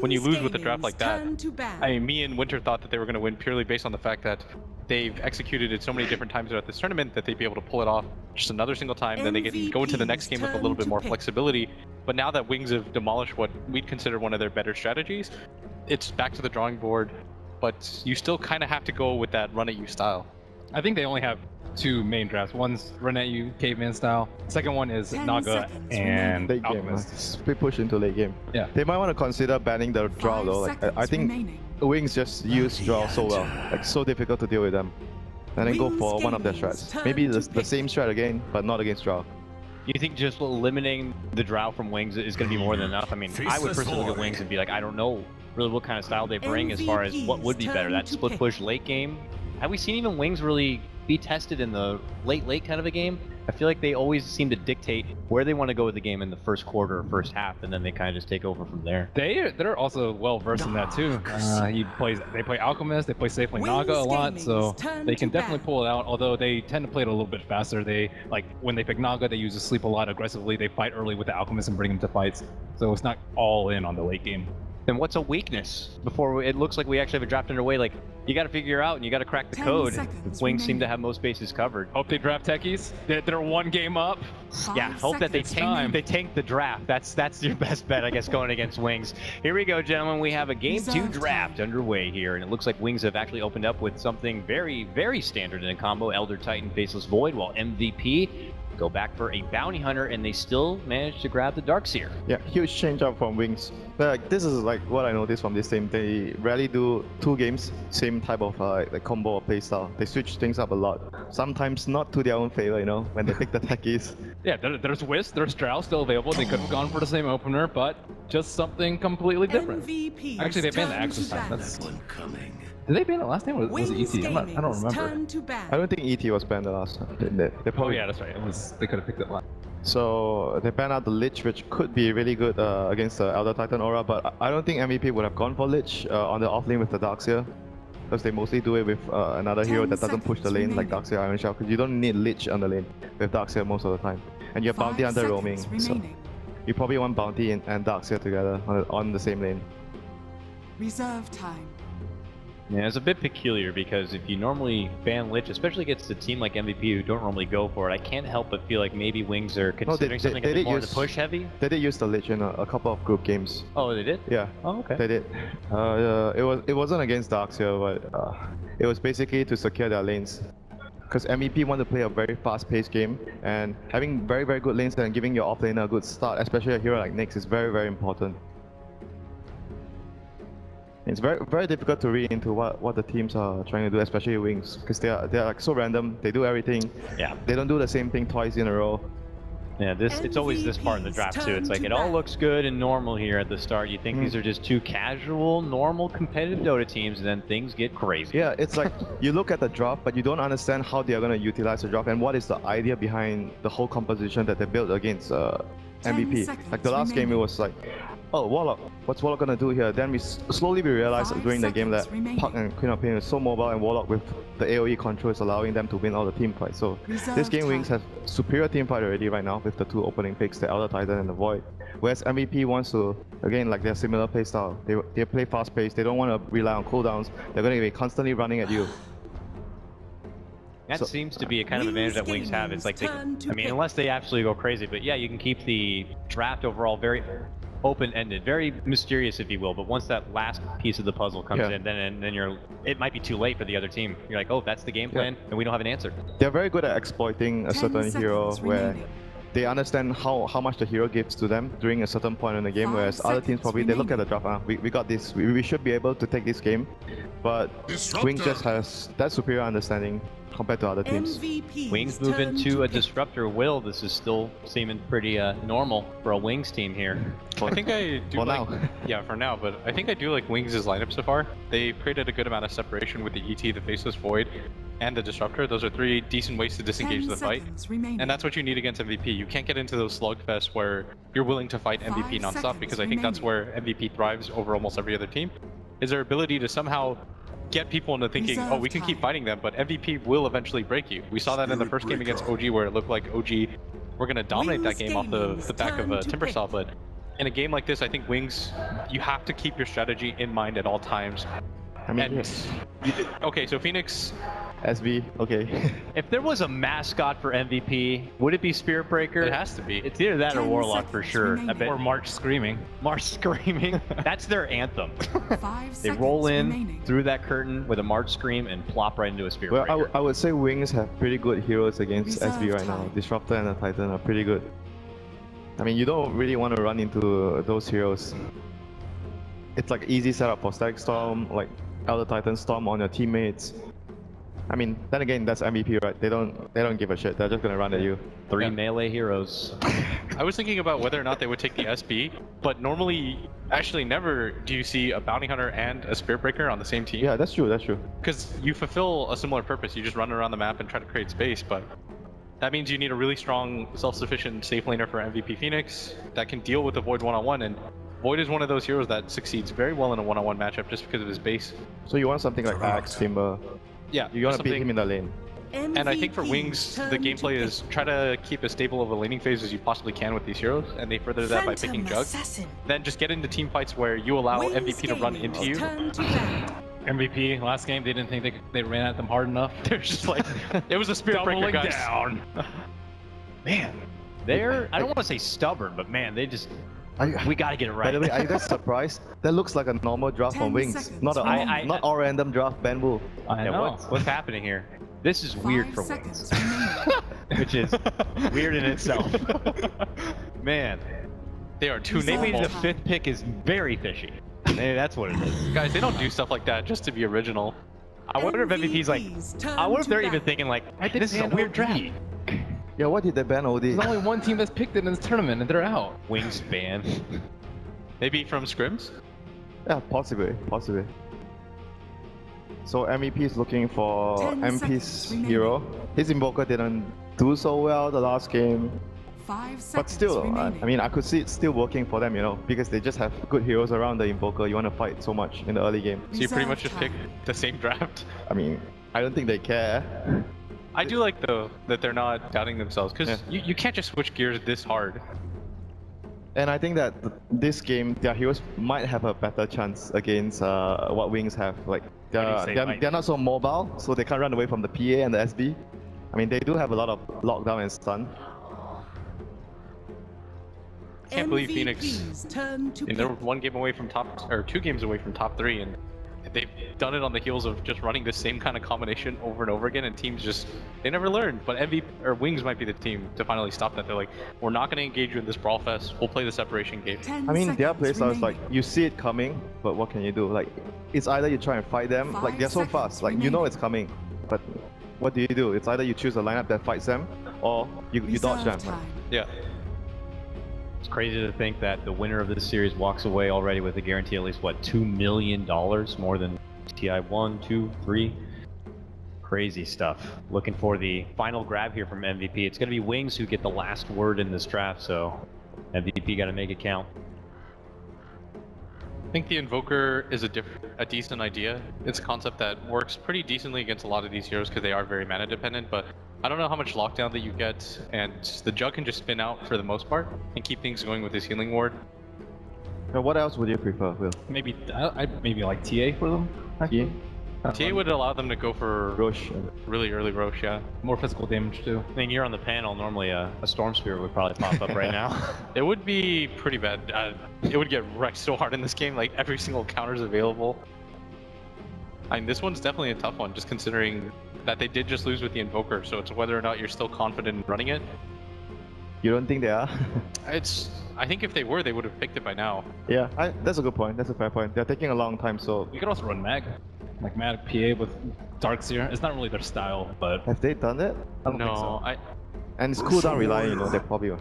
when you lose with a draft like that, I mean, me and Winter thought that they were going to win purely based on the fact that they've executed it so many different times throughout this tournament that they'd be able to pull it off just another single time, then they can go into the next game with a little bit more flexibility. But now that Wings have demolished what we'd consider one of their better strategies, it's back to the drawing board, but you still kind of have to go with that run-at-you style. I think they only have two main drafts. One's run-at-you caveman style. Second one is Naga and late game. Alchemist. Split push into late game. Yeah. They might want to consider banning the draw though. Like I think Wings just use draw so well, like so difficult to deal with them. And then go for one of their strats. Maybe the same strat again, but not against draw. You think just eliminating the drought from Wings is going to be more than enough? I mean, I would personally look at Wings and be like, I don't know really what kind of style they bring as far as what would be better. That split push late game. Have we seen even Wings really be tested in the late kind of a game? I feel like they always seem to dictate where they want to go with the game in the first quarter or first half, and then they kind of just take over from there. They're also well versed in that too. They play Alchemist, they play safely Naga a lot, so they can definitely pull it out. Although they tend to play it a little bit faster. They like when they pick Naga, they use the sleep a lot aggressively. They fight early with the Alchemist and bring them to fights, so it's not all in on the late game. Then what's a weakness? Before it looks like we actually have a draft underway, like you got to figure out and you got to crack the code. Wings seem to have most bases covered. Hope they draft techies. They're one game up. Yeah, hope that they tank the draft. That's your best bet, I guess, going against Wings. Here we go, gentlemen. We have a game 2 draft underway here, and it looks like Wings have actually opened up with something very, very standard in a combo: Elder Titan, Faceless Void, while MVP go back for a Bounty Hunter, and they still manage to grab the Darkseer. Yeah, huge change up from Wings. Like this is like what I noticed from this team. They rarely do 2 games, same type of like combo or play style. They switch things up a lot. Sometimes not to their own favor, you know, when they pick the techies. Yeah, there's Wisp, there's Drow still available. They could have gone for the same opener, but just something completely different. Actually, they banned the Axe this time. Did they ban it last time? Or was it ET? I don't remember. I don't think ET was banned the last time. They probably, yeah, that's right. They could have picked it last. So they banned out the Lich, which could be really good against the Elder Titan Aura, but I don't think MVP would have gone for Lich on the offlane with the Darkseer, because they mostly do it with another hero that doesn't push the lane like Darkseer Iron Shell, because you don't need Lich on the lane with Darkseer most of the time. And you have Bounty under roaming, so you probably want Bounty and Darkseer together on the same lane. Reserve time. Yeah, it's a bit peculiar because if you normally ban Lich, especially against a team like MVP who don't normally go for it, I can't help but feel like maybe Wings are considering something a bit more push heavy. They did use the Lich in a couple of group games. Oh, they did? Yeah. Oh, okay. They did. It wasn't against Darkseer, but it was basically to secure their lanes. Because MVP want to play a very fast-paced game, and having very, very good lanes and giving your offlaner a good start, especially a hero like Nyx, is very, very important. It's very, very difficult to read into what the teams are trying to do, especially Wings, because they're like so random. They do everything. Yeah. They don't do the same thing twice in a row. Yeah, it's always this part in the draft too. It's like it all looks good and normal here at the start. You think these are just 2 casual, normal, competitive Dota teams, and then things get crazy. Yeah, it's like you look at the draft, but you don't understand how they are going to utilize the draft and what is the idea behind the whole composition that they built against MVP. Like the last game, it was like, oh, Warlock, what's Warlock gonna do here? Then we slowly realized during the game that Puck and Queen of Pain is so mobile, and Warlock with the AoE control is allowing them to win all the team fights. So this game Wings has superior team fight already right now with the 2 opening picks, the Elder Titan and the Void. Whereas MVP wants to, again, like their similar play style. They play fast paced, they don't want to rely on cooldowns, they're gonna be constantly running at you. That seems to be a kind of advantage that Wings have. It's like they, I mean, unless they absolutely go crazy, but yeah, you can keep the draft overall very open-ended, very mysterious, if you will. But once that last piece of the puzzle comes in, then it might be too late for the other team. You're like, oh, that's the game plan, and we don't have an answer. They're very good at exploiting a certain hero where they understand how much the hero gives to them during a certain point in the game, whereas other teams probably, they look at the draft, we got this, we should be able to take this game, but Wings just has that superior understanding compared to other teams. Wings move into a Disruptor will. This is still seeming pretty normal for a Wings team here. I think I do for like, now. Yeah, for now, but I think I do like Wings' lineup so far. They've created a good amount of separation with the ET, the Faceless Void, and the Disruptor. Those are 3 decent ways to disengage the fight. And that's what you need against MVP. You can't get into those slugfests where you're willing to fight MVP nonstop, because I think that's where MVP thrives over almost every other team, is their ability to somehow get people into thinking, oh, we can keep fighting them, but MVP will eventually break you. We saw that in the first game against OG, where it looked like OG were going to dominate that game off the back of Timbersaw, but in a game like this, I think Wings, you have to keep your strategy in mind at all times. I mean, And yes. okay, so Phoenix, SB, okay. If there was a mascot for MVP, would it be Spirit Breaker? it has to be. It's either that or 10 Warlock for seconds sure. I remaining. bet. Or March screaming. March Screaming. That's their anthem. 5 They roll seconds in remaining. through that curtain with a March Scream and plop right into a Spirit Well, Breaker. I would say Wings have pretty good heroes against Reserve SB right now. time. Disruptor and the Titan are pretty good. I mean, you don't really want to run into those heroes. It's like easy setup for Static Storm, like Elder Titan Storm on your teammates. I mean, then again, that's MVP, right? They don't give a shit. They're just gonna run at you. Three Yeah. melee heroes. I was thinking about whether or not they would take the SB, but normally, actually never do you see a Bounty Hunter and a Spirit Breaker on the same team. Yeah, that's true. That's true. Because you fulfill a similar purpose. You just run around the map and try to create space, but that means you need a really strong, self-sufficient safe laner for MVP Phoenix that can deal with the Void one-on-one, and Void is one of those heroes that succeeds very well in a one-on-one matchup just because of his base. So you want something like Axe, Timber. Yeah, You want to beat something- him in the lane. And I think for MVP Wings, the turn to gameplay pick. is try to keep as stable of a laning phase as you possibly can with these heroes, and they further that by picking Phantom Jug. Assassin. Then just get into team fights where you allow Wings MVP to run Gaming into you. turn to bat. MVP last game, they didn't think they ran at them hard enough. They're just like, it was a Spirit Breaker, Doubling guys. down. Man, they're, I don't want to say stubborn, but man, they just, we gotta get it right. By the way, are you guys surprised? That looks like a normal draft 10 from Wings, seconds not a remaining. not all random draft Bamboo. I Yeah, know. what's happening here? This is weird 5 for Wings, seconds remaining. which is weird in itself. Man, They are too maybe normal. the fifth pick is very fishy. Maybe that's what it is. Guys, they don't do stuff like that just to be original. I wonder if MVP's like, MVPs turn I wonder if to they're even bat. thinking like, this is a ban weird OD. draft. Yeah, why did they ban OD? There's only one team that's picked it in this tournament, and they're out. Wings ban. Maybe from scrims? Yeah, possibly. So MVP is looking for 10 MP's seconds remaining. hero. His Invoker didn't do so well the last game. 5 seconds But still, remaining. I mean, I could see it still working for them, you know, because they just have good heroes around the Invoker. You want to fight so much in the early game. So you pretty much Reserve just pick time. the same draft. I mean, I don't think they care. I do like though that they're not doubting themselves because Yeah. you can't just switch gears this hard. And I think that this game, their heroes might have a better chance against what Wings have. Like, What do you say, Mike? they're not so mobile, so they can't run away from the PA and the SB. I mean, they do have a lot of lockdown and stun. Can't believe Phoenix. MVPs turn to And they're pick. 1 game away from top, or 2 games away from top 3, and they've done it on the heels of just running the same kind of combination over and over again, and teams just, they never learn. But MVP, or Wings might be the team to finally stop that. They're like, we're not going to engage you in this brawl fest, we'll play the separation game. 10 I mean, their seconds playstyle is like, remaining. you see it coming, but what can you do? Like, it's either you try and fight them, like 5 they're so seconds fast, like you know remaining. it's coming, but what do you do? It's either you choose a lineup that fights them, or you dodge them. Reserve time. Yeah. It's crazy to think that the winner of this series walks away already with a guarantee at least, what, $2 million more than TI 1, 2, 3. Crazy stuff. Looking for the final grab here from MVP. It's going to be Wings who get the last word in this draft, so MVP got to make it count. I think the Invoker is a decent idea. It's a concept that works pretty decently against a lot of these heroes because they are very mana dependent, but I don't know how much lockdown that you get, and the Jug can just spin out for the most part and keep things going with his healing ward. Now, what else would you prefer, Will? Maybe maybe like TA for them. Yeah, TA would allow them to go for Roche. really early Roche, yeah. More physical damage too. I mean, you're on the panel. Normally, a Storm Spirit would probably pop up right now. It would be pretty bad. It would get wrecked so hard in this game, like every single counter's available. I mean, this one's definitely a tough one, just considering that they did just lose with the Invoker, so it's whether or not you're still confident in running it. You don't think they are? I think if they were, they would have picked it by now. Yeah, that's a good point. That's a fair point. They're taking a long time, so You could also run Mag, like Mag PA with Darkseer. It's not really their style, but have they done it? I don't think No, so. And it's cooldown relying, you know, they probably will.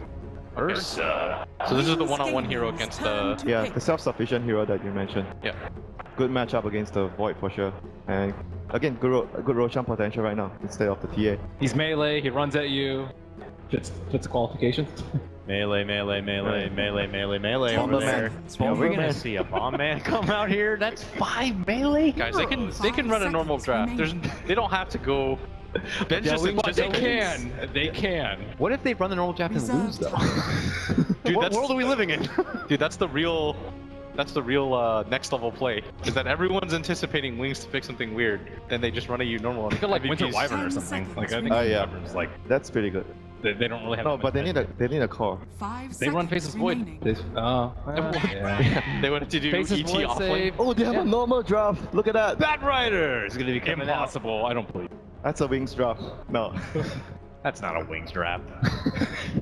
Okay. So this is the one-on-one hero against the... Yeah, the self-sufficient hero that you mentioned. Yeah. Good matchup against the Void for sure. And again, good Roshan potential right now instead of the TA. He's melee. He runs at you. Fits the qualifications. Melee, melee, melee, melee, melee, melee over Bomberman. there. Yeah, we're gonna see a bomb man come out here. That's 5 melee. Guys, they can run a normal draft. They don't have to go Ben's Yeah, just Wings- But they can. They can. What if they run the normal draft and lose though? Dude, What that's, world are we living in? dude, that's the real next level play. Is that everyone's anticipating Wings to pick something weird, then they just run at you normal. I feel like Winter MVPs. Wyvern or 10 something. seconds Like I think remaining. Yeah. Wyvern's like That's pretty good. they don't really have. No, that but they much need a core. 5 They run seconds Faceless Void. remaining. Yeah. They wanted to do Faceless ET Void offlane. save. Oh, they have a normal draft. Look at that. Bat Rider is gonna be coming out. Impossible. I don't believe. That's a Wings draft. No. That's not a Wings draft.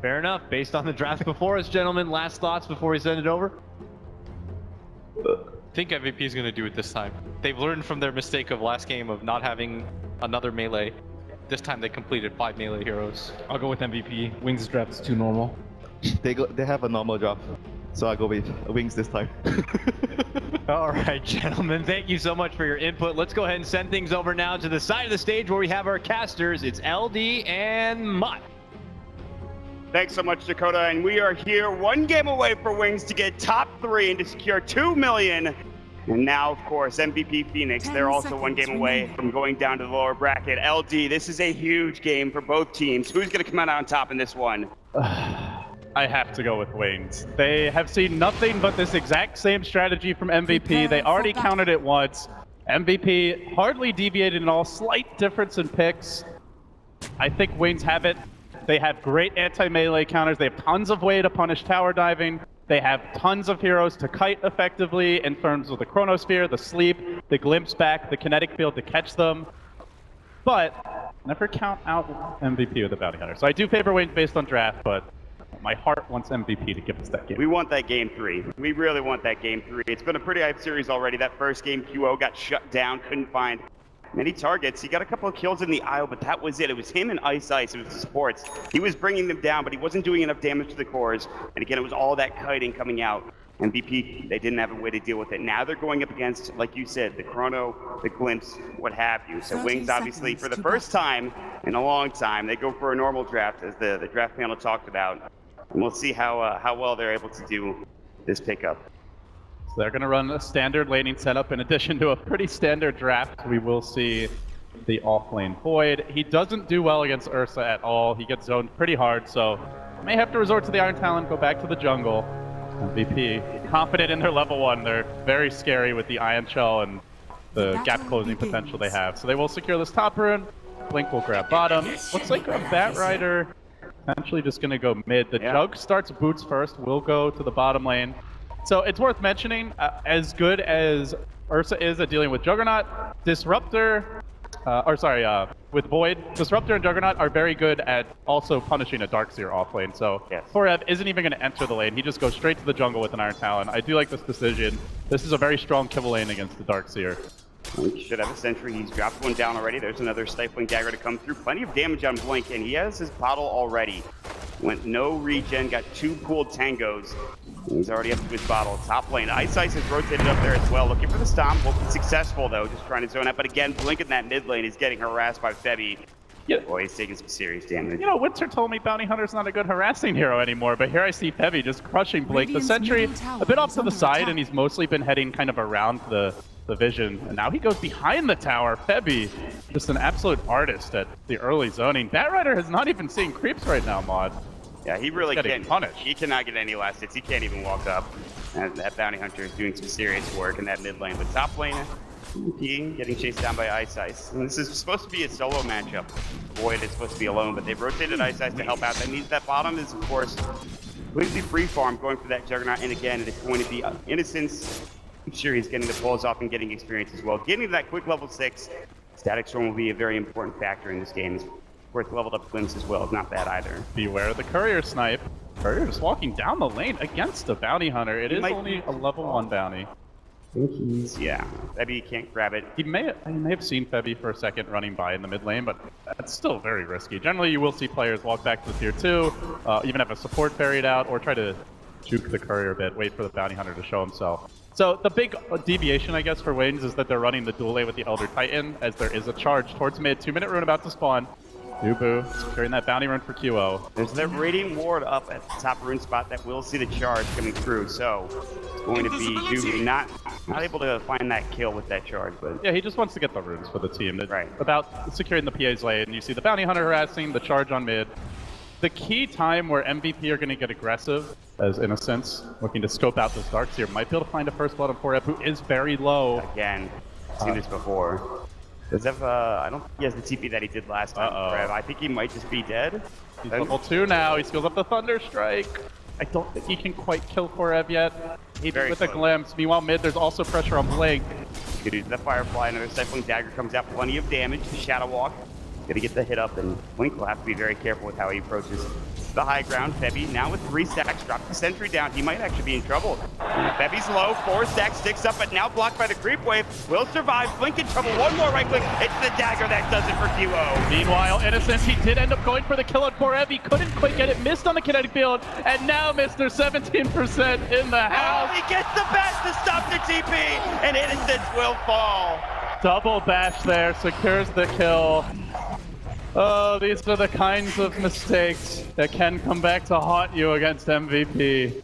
Fair enough. Based on the draft before us, gentlemen, last thoughts before we send it over? I think MVP is going to do it this time. They've learned from their mistake of last game of not having another melee. This time they completed 5 melee heroes. I'll go with MVP. Wings draft is too normal. They have a normal draft. So I go with Wings this time. All right, gentlemen, thank you so much for your input. Let's go ahead and send things over now to the side of the stage where we have our casters. It's LD and Mutt. Thanks so much, Dakota. And we are here 1 game away for Wings to get top 3 and to secure 2 million. And now, of course, MVP Phoenix, 10 they're also 1 game seconds away remaining. from going down to the lower bracket. LD, this is a huge game for both teams. Who's going to come out on top in this one? I have to go with Wings. They have seen nothing but this exact same strategy from MVP. They already countered it once. MVP hardly deviated at all. Slight difference in picks. I think Wings have it. They have great anti-melee counters. They have tons of way to punish tower diving. They have tons of heroes to kite effectively in terms of the Chronosphere, the sleep, the glimpse back, the kinetic field to catch them. But never count out MVP with the Bounty Hunter. So I do favor Wings based on draft, but my heart wants MVP to give us that game. We want that game 3. We really want that game 3. It's been a pretty hype series already. That first game, QO got shut down, couldn't find many targets. He got a couple of kills in the aisle, but that was it. It was him and Ice. It was the supports. He was bringing them down, but he wasn't doing enough damage to the cores. And again, it was all that kiting coming out. MVP, they didn't have a way to deal with it. Now they're going up against, like you said, the Chrono, the Glimpse, what have you. So 30 Wings, obviously, seconds for the to first time in a long time, they go for a normal draft, as the draft panel talked about. And we'll see how well they're able to do this pickup. So they're going to run a standard laning setup in addition to a pretty standard draft. We will see the off-lane Void. He doesn't do well against Ursa at all. He gets zoned pretty hard, so may have to resort to the Iron Talon, go back to the jungle. MVP, confident in their level 1. They're very scary with the Ion Shell and the gap closing potential they have. So they will secure this top rune. Blink will grab bottom. Looks like a Bat Rider potentially just going to go mid. The Jug starts boots first, will go to the bottom lane. So it's worth mentioning, as good as Ursa is at dealing with Juggernaut, Disruptor, with Void, Disruptor and Juggernaut are very good at also punishing a Darkseer off lane. So Yes. Forev isn't even going to enter the lane. He just goes straight to the jungle with an Iron Talon. I do like this decision. This is a very strong kibble lane against the Darkseer. He should have a sentry. He's dropped one down already. There's another Stifling Dagger to come through. Plenty of damage on Blink, and he has his bottle already. Went no regen, got 2 pooled tangos. He's already up to his bottle. Top lane. Ice has rotated up there as well. Looking for the stomp. Won't be successful, though. Just trying to zone out. But again, Blink in that mid lane is getting harassed by Febby. Yeah. Boy, he's taking some serious damage. You know, Winter told me Bounty Hunter's not a good harassing hero anymore, but here I see Febby just crushing Blake. The Radiant's sentry middle tower a bit off is to the under side, attack. and he's mostly been heading kind of around the vision. And now he goes behind the tower. Febby, just an absolute artist at the early zoning. Bat Rider has not even seen creeps right now, Mod. Yeah, he really getting can't. punished. He cannot get any last hits. He can't even walk up. And that Bounty Hunter is doing some serious work in that mid lane. But top lane, he getting chased down by Ice. And this is supposed to be a solo matchup. Void is supposed to be alone, but they've rotated Ice to help out. That means that bottom is, of course, completely free farm going for that Juggernaut. And again, it's going to be Innocence. I'm sure he's getting the pulls off and getting experience as well. Getting to that quick level 6, Static Storm will be a very important factor in this game. It's worth leveled up Glimpse as well. It's not bad either. Beware of the Courier snipe. Courier just walking down the lane against a Bounty Hunter. It is might- only a level 1 bounty. Yeah, Febby can't grab it. He may have seen Febby for a second running by in the mid lane, but that's still very risky. Generally, you will see players walk back to the tier 2, even have a support buried out, or try to juke the Courier a bit, wait for the Bounty Hunter to show himself. So the big deviation, I guess, for Wings is that they're running the dual lane with the Elder Titan, as there is a charge towards mid, 2-minute rune about to spawn. Dubu securing that bounty run for QO. There's that Radiant Ward up at the top rune spot that will see the charge coming through, so it's going to be Dubu not able to find that kill with that charge, but... Yeah, he just wants to get the runes for the team. It's right. about securing the PA's lane. You see the bounty hunter harassing, the charge on mid. The key time where MVP are going to get aggressive, as Innocence, looking to scope out this Dark Seer, might be able to find a first blood on 4F, who is very low. Again, seen this before. Does have, I don't think he has the TP that he did last time. I think he might just be dead. He's level 2 now. He skills up the Thunder Strike. I don't think he can quite kill Forev yet. Very with close. a glimpse. Meanwhile, mid, there's also pressure on Blink. Good use the Firefly. Another Stifling Dagger comes out. Plenty of damage. Shadow Walk. Gonna get the hit up, and Blink will have to be very careful with how he approaches the high ground. Febby now with 3 stacks, drops the sentry down. He might actually be in trouble. Febby's low, 4 stacks, sticks up, but now blocked by the creep wave. Will survive. Blink in trouble. One more right click. It's the dagger that does it for QO. Meanwhile, Innocence, he did end up going for the kill on 4F. He couldn't quite get it, missed on the kinetic field, and now Mr. 17% in the house. Oh, he gets the best to stop the TP, and Innocence will fall. Double bash there, secures the kill. Oh, these are the kinds of mistakes that can come back to haunt you against MVP.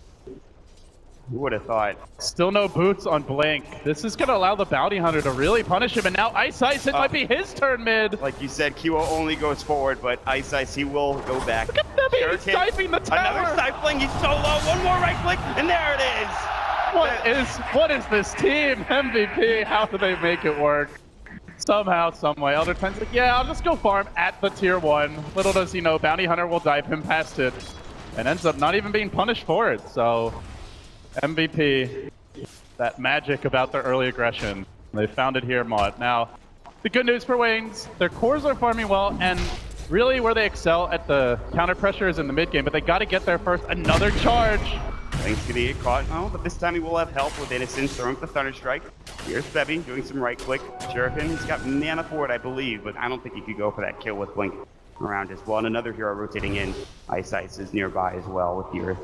Who would have thought? Still no boots on Blink. This is going to allow the bounty hunter to really punish him, and now Ice, it might be his turn mid. Like you said, QO only goes forward, but Ice, he will go back. Look at Febby, he's sniping the tower. Another stifling, he's so low. One more right click, and there it is. What is this team? MVP, how do they make it work? Somehow, someway. Elder Ten's like, yeah, I'll just go farm at the tier 1. Little does he know, bounty hunter will dive him past it, and ends up not even being punished for it. So, MVP, that magic about their early aggression. They found it here, Mod. Now, the good news for Wings, their cores are farming well, and really where they excel at the counter pressure is in the mid game, but they got to get there first. Another charge. Link's gonna get caught. Oh, but this time he will have help with Innocence, throwing the Thunder Strike. Here's Febby doing some right click. Shuriken, he's got mana for it, I believe, but I don't think he could go for that kill with Blink around as well. And another hero rotating in. Ice is nearby as well with your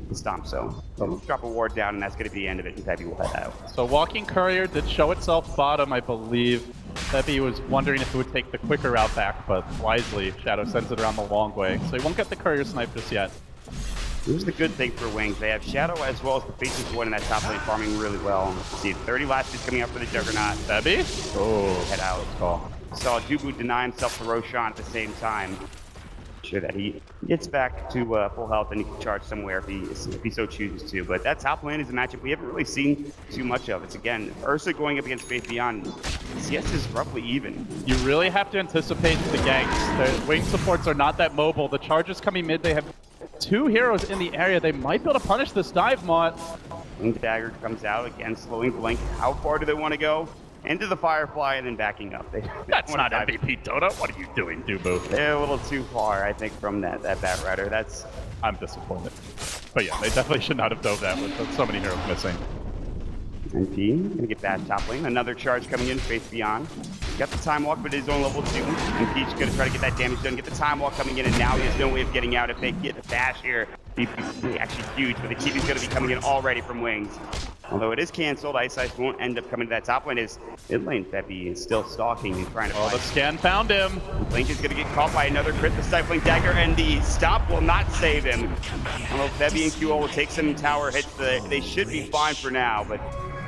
the Stomp. So they'll drop a ward down, and that's gonna be the end of it, and Febby will head out. So Walking Courier did show itself bottom, I believe. Febby was wondering if it would take the quicker route back, but wisely, Shadow sends it around the long way. So he won't get the Courier snipe just yet. Here's the good thing for Wings. They have Shadow as well as the Faceless Void in that top lane farming really well. See, 30 last is coming up for the Juggernaut. Febby? Oh, head out. Call. Saw Dubu deny himself to Roshan at the same time. Sure that he gets back to full health and he can charge somewhere if he so chooses to. But that top lane is a matchup we haven't really seen too much of. It's again, Ursa going up against Faith Beyond. CS is roughly even. You really have to anticipate the ganks. The wing supports are not that mobile. The charges coming mid, they have 2 heroes in the area. They might be able to punish this dive, Mott. Winged Dagger comes out again, slowing Blink. How far do they want to go? Into the Firefly and then backing up. That's not MVP, Dota. What are you doing, Dubu? They're a little too far, I think, from that Bat Rider. I'm disappointed. But yeah, they definitely should not have dove that with so many heroes missing. NP gonna get that top lane. Another charge coming in, Faith Beyond. Got the time walk, but it is on level 2. NP's gonna try to get that damage done, get the time walk coming in, and now he has no way of getting out. If they get the dash here, he'd be actually huge, but the TP's gonna be coming in already from Wings. Although it is canceled, Ice won't end up coming to that top lane. His mid lane Febby is still stalking and trying to fight. The scan found him. Blink is going to get caught by another crit, the Stifling Dagger, and the Stomp will not save him. Although Febby and QO will take some tower hits, they should be fine for now, but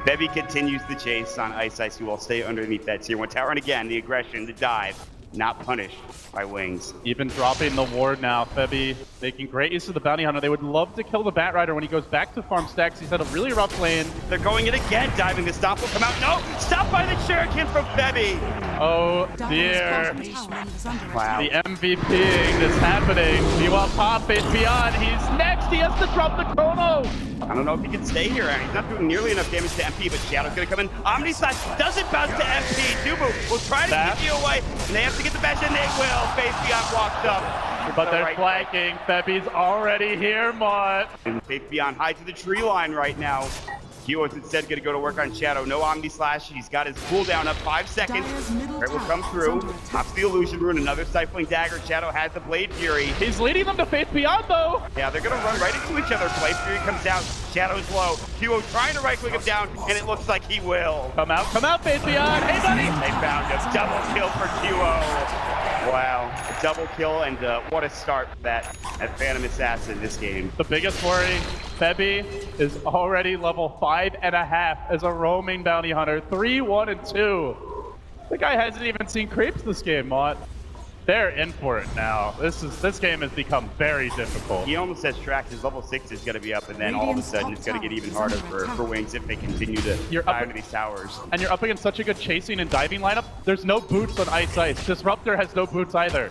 Febby continues the chase on Ice, who will stay underneath that tier 1 tower. And again, the aggression, the dive, not punished by Wings. Even dropping the ward now. Febby making great use of the bounty hunter. They would love to kill the Bat Rider when he goes back to farm stacks. He's had a really rough lane. They're going in again, diving. The Stomp will come out. No! Stopped by the Shuriken from Febby! Oh dear. Wow. The MVP is happening. Meanwhile, Pop is beyond. He's next. He has to drop the chrono. I don't know if he can stay here. He's not doing nearly enough damage to MP, but Shadow's gonna come in. Omni Slash doesn't bounce to MP. Dubu will try to keep you away, and they have to get the bash in. They will. Faith Beyond walked up. But they're flanking. Febby's already here, Mott. And Faith Beyond high to the tree line right now. Q is instead going to go to work on Shadow. No Omni Slash. He's got his cooldown up 5 seconds. Right will come through. Pops the Illusion Rune. Another Stifling Dagger. Shadow has the Blade Fury. He's leading them to Faith Beyond, though. Yeah, they're going to run right into each other. Blade Fury comes out. Shadow's low. QO trying to right-click him down, and it looks like he will. Come out, Faith Beyond. Hey, buddy. They found him. Double kill for QO. Wow, a double kill, and what a start for that Phantom Assassin this game. The biggest worry, Febby is already level 5.5 as a roaming bounty hunter. 3, 1, and 2. The guy hasn't even seen creeps this game, Mott. They're in for it now. This game has become very difficult. He almost says track. His level 6 is going to be up, and then all of a sudden it's going to get even harder for Wings if they continue to dive into these towers. And you're up against such a good chasing and diving lineup. There's no boots on Ice. Disruptor has no boots either.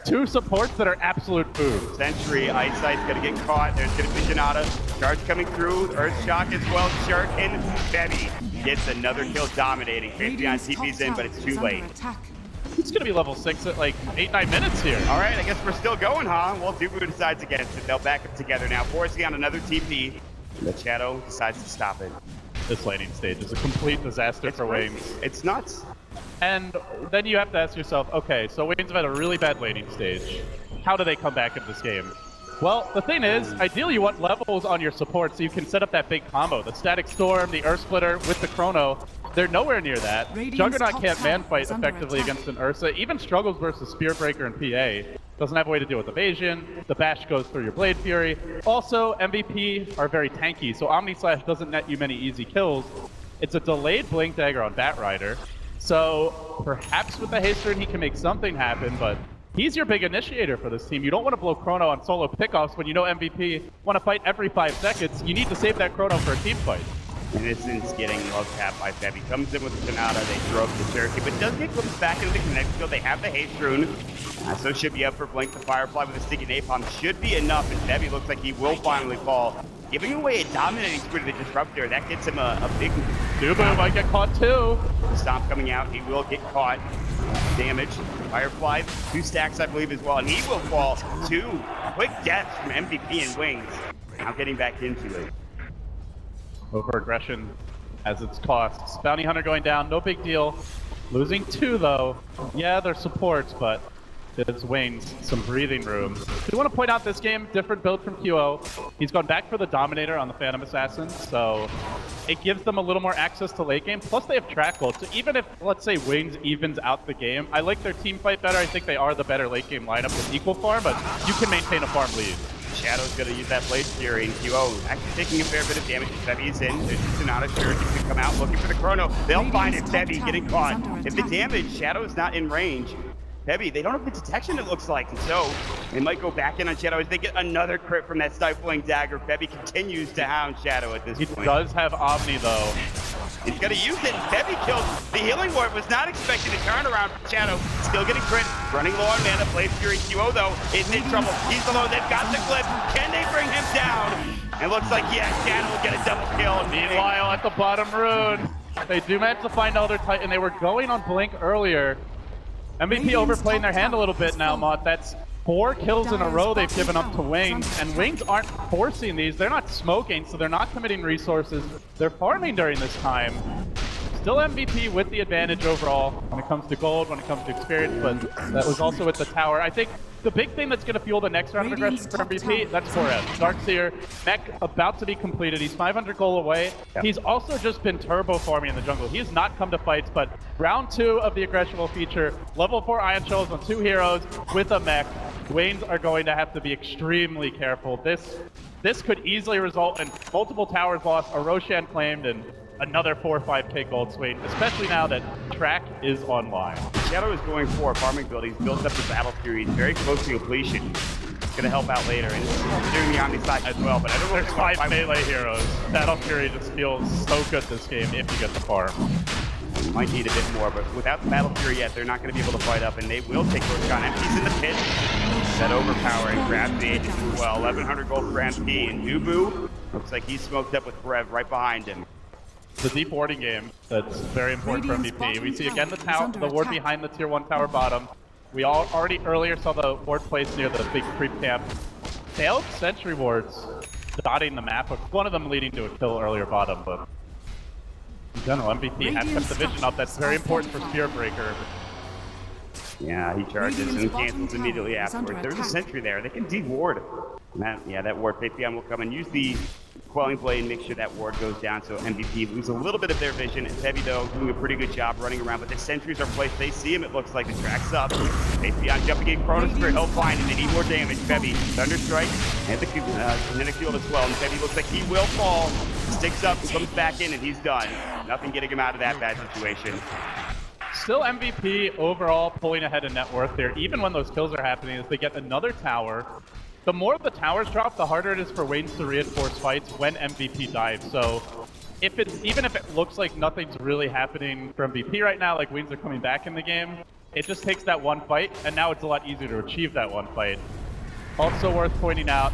2 supports that are absolute food. Sentry, Ice going to get caught. There's going to be Janata. Charge coming through. Earth Shock as well. Shark and Febby gets another kill, dominating. Fabian TP's in, but it's too late. He's gonna be level 6 at like 8-9 minutes here. All right, I guess we're still going, huh? Well, Dubu decides against it. They'll back up together now, forcing on another TP. The Shadow decides to stop it. This laning stage is a complete disaster for Wings. It's nuts. And then you have to ask yourself, okay, so Wings have had a really bad laning stage. How do they come back in this game? Well, the thing is, ideally you want levels on your support so you can set up that big combo. The Static Storm, the Earth Splitter with the Chrono. They're nowhere near that. Juggernaut can't man-fight effectively against an Ursa. Even struggles versus Spearbreaker and PA. Doesn't have a way to deal with evasion. The bash goes through your Blade Fury. Also, MVP are very tanky, so Omni Slash doesn't net you many easy kills. It's a delayed Blink Dagger on Bat Rider. So perhaps with the Haste Rune he can make something happen, but he's your big initiator for this team. You don't want to blow Chrono on solo pickoffs when you know MVP want to fight every 5 seconds. You need to save that Chrono for a team fight. Innocence getting love tapped by Febby. Comes in with the Sonata, they throw up the Cherokee, but does get clipped back into the Kinetic Field. They have the Haste Rune, so should be up for Blink. The Firefly with a sticky Napalm should be enough, and Febby looks like he will finally fall. Giving away a dominating spree to the Disruptor, that gets him a big... Dubu might get caught too. Stomp coming out, he will get caught. Damage. Firefly, 2 stacks I believe as well, and he will fall. 2 quick deaths from MVP and Wings. Now getting back into it. Over-aggression has its costs. Bounty Hunter going down, no big deal. Losing 2 though. Yeah, they're supports, but it's Wings, some breathing room. We want to point out this game, different build from QO. He's gone back for the Dominator on the Phantom Assassin, so it gives them a little more access to late game. Plus they have track gold, so even if, let's say, Wings evens out the game, I like their team fight better. I think they are the better late game lineup with equal farm, but you can maintain a farm lead. Shadow's going to use that Blade Fury, and QO actually taking a fair bit of damage. Febby is in. There's the Sonata. Sure, he can come out looking for the Chrono. They'll find it. Febby getting caught. If the damage, Shadow's not in range. Febby, they don't have the detection, it looks like, and so they might go back in on Shadow as they get another crit from that Stifling Dagger. Febby continues to hound Shadow at this point. He does have Omni, though. He's going to use it, and Febby kills the Healing Ward. Was not expecting a turnaround from Shadow. Still getting crit. Running low on mana. Blade Fury. QO, though, is in trouble. He's alone. They've got the clip. Can they bring him down? It looks like, yeah, Shadow will get a double kill. Meanwhile, at the bottom rune, they do manage to find another Titan. They were going on Blink earlier. MVP overplaying their hand a little bit now, Mott. That's 4 kills in a row they've given up to Wings, and Wings aren't forcing these. They're not smoking, so they're not committing resources. They're farming during this time. Still MVP with the advantage overall when it comes to gold, when it comes to experience, but that was also with the tower. I think the big thing that's going to fuel the next round of aggression for MVP, that's Torres. Darkseer, mech about to be completed. He's 500 gold away. Yep. He's also just been turbo farming in the jungle. He has not come to fights, but round 2 of the aggression will feature level 4 Ion Shells on 2 heroes with a mech. Waynes are going to have to be extremely careful. This could easily result in multiple towers lost, a Roshan claimed, and another 4 or 5k gold swing, especially now that track is online. Shadow is going for a farming build. He's built up the Battle Fury. He's very close to completion. It's going to help out later. And he's doing the Omni side as well, but I don't know. There's 5 melee heroes. Battle Fury just feels so good this game if you get the farm. You might need a bit more, but without the Battle Fury yet, they're not going to be able to fight up, and they will take Roshan. MP's in the pit. That overpowering grabs the agent as well. 1100 gold for MP, and Dubu looks like he's smoked up with Brev right behind him. The deep warding game that's very important for MVP. We see again the ward behind the tier 1 tower bottom. We already earlier saw the ward placed near the big creep camp. Failed sentry wards dotting the map, one of them leading to a kill earlier bottom, but in general, MVP has kept the vision up. That's very important for Spearbreaker. Yeah, he charges and cancels immediately afterwards. There's a sentry there. They can de-ward. That ward, Fabian will come and use the Quelling Blade and make sure that ward goes down so MVP lose a little bit of their vision. And Heavy, though, doing a pretty good job running around, but the sentries are placed. They see him, it looks like the track's up. Beyond jumping in Chronosphere, he'll find him. They need more damage. Heavy, Thunderstrike, and the kinetic field as well. And Heavy looks like he will fall. Sticks up and comes back in, and he's done. Nothing getting him out of that bad situation. Still MVP overall pulling ahead in net worth there, even when those kills are happening, as they get another tower. The more the towers drop, the harder it is for Waynes to reinforce fights when MVP dives. So even if it looks like nothing's really happening for MVP right now, like Waynes are coming back in the game, it just takes that one fight, and now it's a lot easier to achieve that one fight. Also worth pointing out,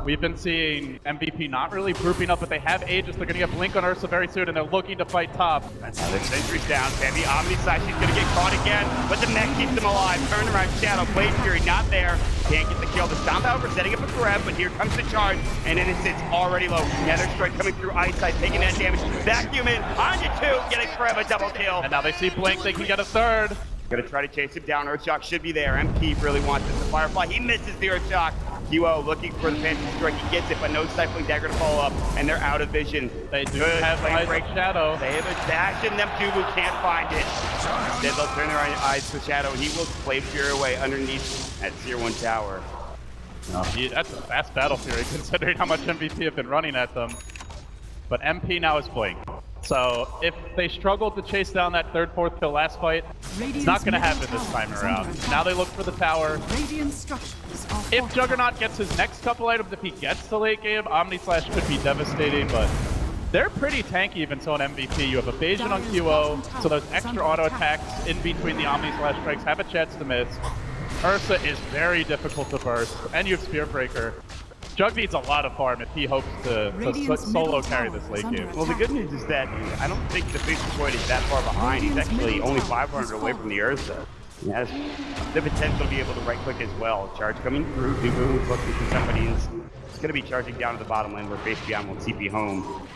we've been seeing MVP not really grouping up, but they have Aegis. They're going to get Blink on Ursa very soon, and they're looking to fight top. That's how their sentry's down. Heavy Omni Slash, he's going to get caught again, but the mech keeps him alive. Turn around Shadow, Blade Fury not there. Can't get the kill. The Stomp However setting up a grab, but here comes the charge, and it's already low. Nether Strike coming through Eyesight, taking that damage. Vacuum in, on to two, getting Forever double kill. And now they see Blink, they can get a third. Gonna try to chase him down. Earthshock should be there. MP really wants this. The Firefly, he misses the Earthshock. QO looking for the Phantom Strike. He gets it, but no Stifling Dagger to follow up, and they're out of vision. They do have Eyes break. Shadow. They have a dash in them. Jubu can't find it. Instead, they'll turn their eyes to Shadow, and he will Blade Fury away underneath that Tier 1 tower. That's a fast Battle Fury, considering how much MVP have been running at them. But MP now is Blink. So if they struggled to chase down that third, fourth kill last fight, it's not going to happen this time around. Now they look for the tower. If Juggernaut gets his next couple items, if he gets to late game, Omni Slash could be devastating, but they're pretty tanky even so on MVP. You have Evasion on QO, so those extra auto attacks in between the Omni Slash strikes have a chance to miss. Ursa is very difficult to burst, and you have Spear Breaker. Jug needs a lot of farm if he hopes to solo carry this late game. Well, the good news is that I don't think the Faceless Void is that far behind. He's actually only 500 away from the Ursa. He has the potential to be able to right-click as well. Charge coming through. Dubu looking for somebody. He's going to be charging down to the bottom lane where Face Beyond will TP home.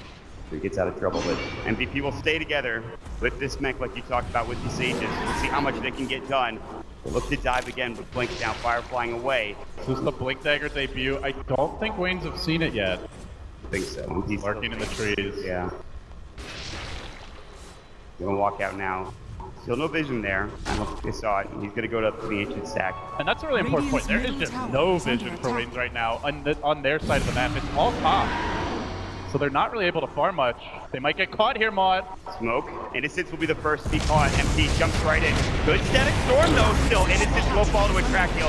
So he gets out of trouble, but MVP will stay together with this mech like you talked about with the Sages. We'll see how much they can get done. We'll look to dive again with Blink down, Fire flying away. This is the Blink Dagger debut. I don't think Waynes have seen it yet. I think so. He's lurking in the trees. Yeah. Gonna walk out now. Still no vision there. I don't think they saw it. He's gonna go to the ancient stack. And that's a really important point. There is just no vision for Waynes right now on their side of the map. It's all top. So they're not really able to farm much. They might get caught here, Maud. Smoke. Innocence will be the first to be caught. MP jumps right in. Good static storm though still. Innocence will fall to a track heal.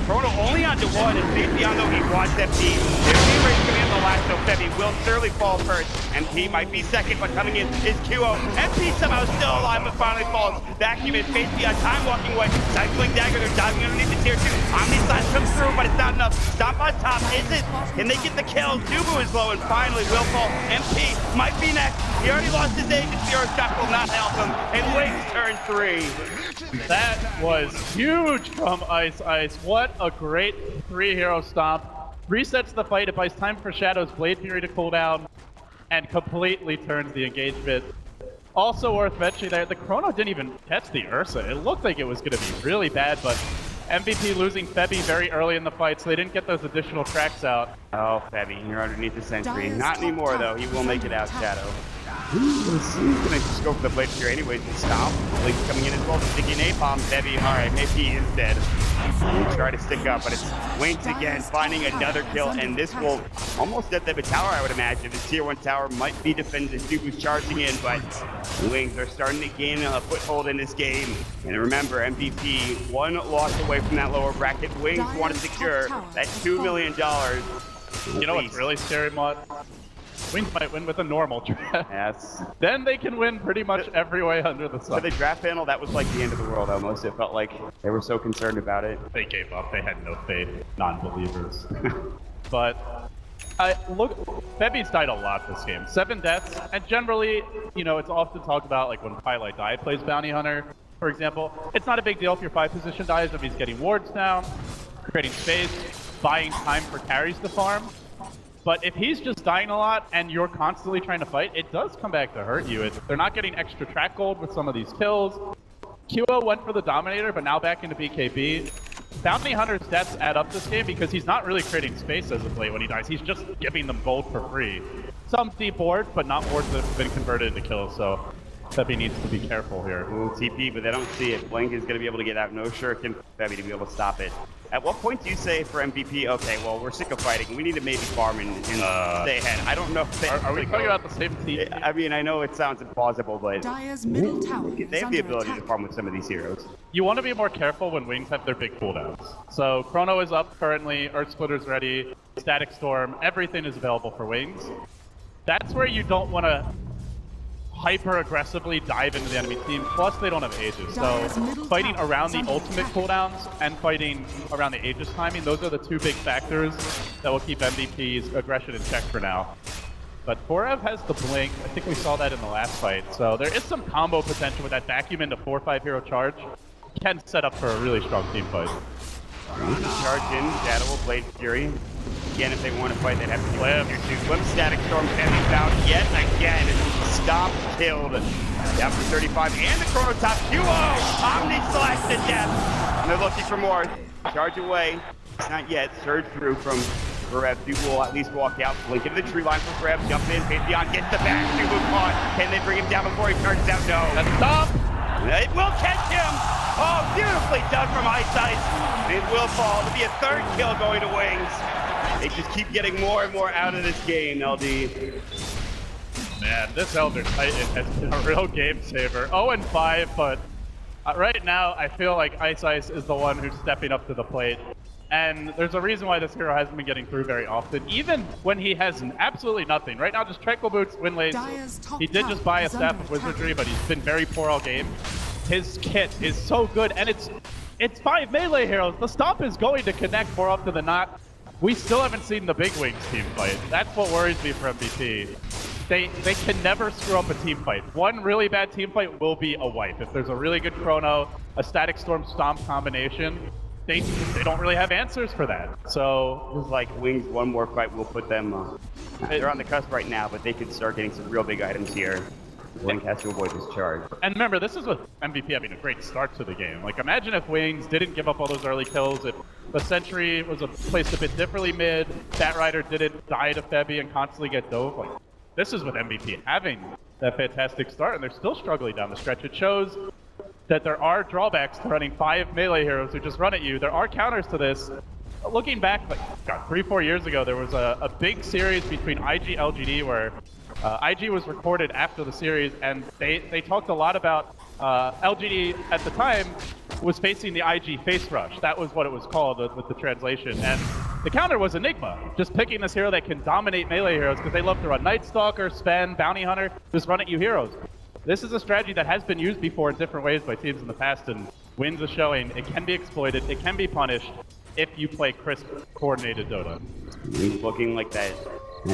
Chrono only onto one, and Face Beyond though he wants MP. Their team race coming in the last though. Febby will surely fall first. MP might be second, but coming in is QO. MP somehow still alive, but finally falls. Vacuum is Face Beyond, time walking away. Cycling Dagger, they're diving underneath the tier 2. Omni Slash comes through, but it's not enough. Stomp on top, is it? Can they get the kill? Dubu is low, and finally will fall. MP might be next. He already lost his aim. The Earthshock will not help him. And Waynes turn 3. That was huge from Ice. What a great 3-hero stomp. Resets the fight. It buys time for Shadow's Blade Fury to cool down and completely turns the engagement. Also worth mentioning there, the Chrono didn't even catch the Ursa. It looked like it was going to be really bad, but MVP losing Febby very early in the fight, so they didn't get those additional tracks out. Oh, Febby, you're underneath the sentry. Not anymore, though. He will make it out, Shadow. He's gonna just go for the Blade Fury anyways and stomp. Blink's coming in as well. Sticky napalm, Febby. Alright, maybe he is dead. He try to stick up, but it's Waynes again, finding another kill, and this will almost dead the tower, I would imagine. The tier 1 tower might be defended. Dubu's charging in, but Waynes are starting to gain a foothold in this game. And remember, MVP, one loss away from that lower bracket. Waynes want to secure that $2 million. You know what's really scary, Maud? Waynes might win with a normal draft. Yes. Then they can win pretty much every way under the sun. For the draft panel, that was like the end of the world almost. It felt like they were so concerned about it. They gave up. They had no faith. Non-believers. But look, Febby's died a lot this game. 7 deaths, and generally, you know, it's often talked about like when Highlight Die plays Bounty Hunter, for example. It's not a big deal if your 5 position dies, if he's getting wards down, creating space, buying time for carries to farm. But if he's just dying a lot and you're constantly trying to fight, it does come back to hurt you. They're not getting extra track gold with some of these kills. QO went for the Dominator, but now back into BKB. Bounty Hunter's deaths add up this game because he's not really creating space as of late when he dies. He's just giving them gold for free. Some deep wards, but not wards that have been converted into kills, so Febby needs to be careful here. Ooh, TP, but they don't see it. Blink is going to be able to get out. No shuriken for Febby to be able to stop it. At what point do you say for MVP, okay, well, we're sick of fighting. We need to maybe farm and stay ahead. I don't know if they Are we talking about the same team? I mean, I know it sounds implausible, but Dire's middle tower they is have the under ability to attack. farm with some of these heroes. You want to be more careful when Wings have their big cooldowns. So Chrono is up currently, Earth Splitter's ready, Static Storm, everything is available for Wings. That's where you don't want to hyper aggressively dive into the enemy team, plus they don't have Aegis. So fighting around the ultimate cooldowns and fighting around the Aegis timing, those are the two big factors that will keep MVP's aggression in check for now. But Forev has the blink. I think we saw that in the last fight. So there is some combo potential with that vacuum into 4-5 hero charge. Can set up for a really strong team fight. Charge in, Shadow will Blade Fury. Again, if they want to fight, they'd have to Slim. Slim Static Storm can be found yet again. Stop killed. Down for 35 and the Chrono top duo. Omni slash to death. And they're looking for more. Charge away. It's not yet. Surge through from Forev. Duke will at least walk out. Blink into the tree line for Forev. Jump in. Pantheon gets the back. Duke will caught. Can they bring him down before he charges out? No. That's top! It will catch him! Oh, beautifully done from Ice Ice. It will fall. It'll be a third kill going to Wings. They just keep getting more and more out of this game, LD. Man, this Elder Titan has been a real game saver. 0-5, but right now I feel like Ice Ice is the one who's stepping up to the plate. And there's a reason why this hero hasn't been getting through very often, even when he has absolutely nothing. Right now, just Tranquil Boots, Windlace. He did just buy a Staff of Wizardry, but he's been very poor all game. His kit is so good, and it's 5 melee heroes. The Stomp is going to connect more often than not. We still haven't seen the Big Wings team fight. That's what worries me for MVP. They can never screw up a team fight. One really bad team fight will be a wipe. If there's a really good Chrono, a Static Storm Stomp combination, they don't really have answers for that. So It was like Wings, one more fight will put them, they're on the cusp right now, but they could start getting some real big items here. Blink has to avoid this charge. And remember, this is with MVP having a great start to the game. Like, imagine if Wings didn't give up all those early kills, if the Sentry was placed a bit differently mid, Bat Rider didn't die to Febby and constantly get dove. Like, this is with MVP having that fantastic start, and they're still struggling down the stretch. It shows that there are drawbacks to running 5 melee heroes who just run at you. There are counters to this. Looking back, like, God, 3-4 years ago, there was a big series between IG LGD where IG was recorded after the series, and they talked a lot about LGD at the time was facing the IG face rush. That was what it was called with the translation. And the counter was Enigma, just picking this hero that can dominate melee heroes because they love to run Night Stalker, Sven, Bounty Hunter, just run at you heroes. This is a strategy that has been used before in different ways by teams in the past, and Wins is showing it can be exploited, it can be punished if you play crisp, coordinated Dota. Wings looking like that